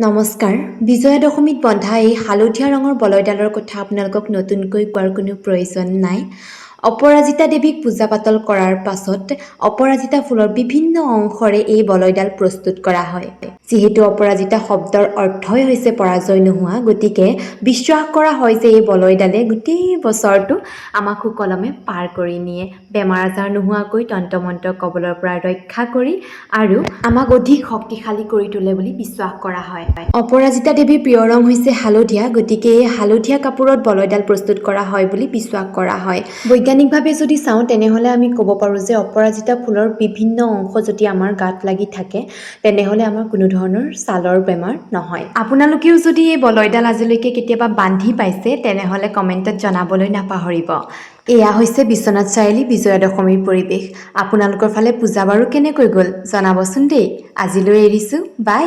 নমস্কাৰ বিজয়া দশমীত বন্ধা এই হালধীয়া ৰঙৰ বলয়ডালৰ কথা আপোনালোকক নতুনকৈ কোৱাৰ কোনো প্ৰয়োজন নাই অপৰাজিতা দেৱীক পূজা পাতল কৰাৰ পাছত অপৰাজিতা ফুলৰ বিভিন্ন অংশৰে এই বলয়ডাল প্ৰস্তুত কৰা হয় যেহেতু অপৰাজিতা শব্দৰ অৰ্থই হৈছে পৰাজয় নোহোৱা গতিকে বিশ্বাস কৰা হয় যে এই বলয়ডালে গোটেই বছৰটো আমাক সুকলমে পাৰ কৰি নিয়ে বেমাৰ আজাৰ নোহোৱাকৈ তন্ত্ৰমন্ত্ৰ কবলৰ পৰা ৰক্ষা কৰি আৰু আমাক অধিক শক্তিশালী কৰি তোলে বুলি বিশ্বাস কৰা হয় অপৰাজিতা দেৱীৰ প্ৰিয় ৰং হৈছে হালধীয়া গতিকে এই হালধীয়া কাপোৰত বলয়ডাল প্ৰস্তুত কৰা হয় বুলি বিশ্বাস কৰা হয় বৈজ্ঞানিকভাৱে যদি চাওঁ তেনেহলে আমি ক'ব পাৰো যে অপৰাজিতা ফুলৰ বিভিন্ন অংশ যদি আমাৰ গাত লাগি থাকে তেনেহলে আমাৰ কোনো ধৰণৰ ছালৰ বেমাৰ নহয় আপোনালোকেও যদি এই বলয়ডাল আজিলৈকে কেতিয়াবা বান্ধি পাইছে তেনেহলে কমেন্টত জনাবলৈ নাপাহৰিব এয়া হৈছে বিশ্বনাথ চাৰিআলি বিজয়া দশমীৰ পৰিৱেশ আপোনালোকৰ ফালে পূজা বাৰু কেনেকৈ গ'ল জনাবচোন দেই আজিলৈ এৰিছো বাই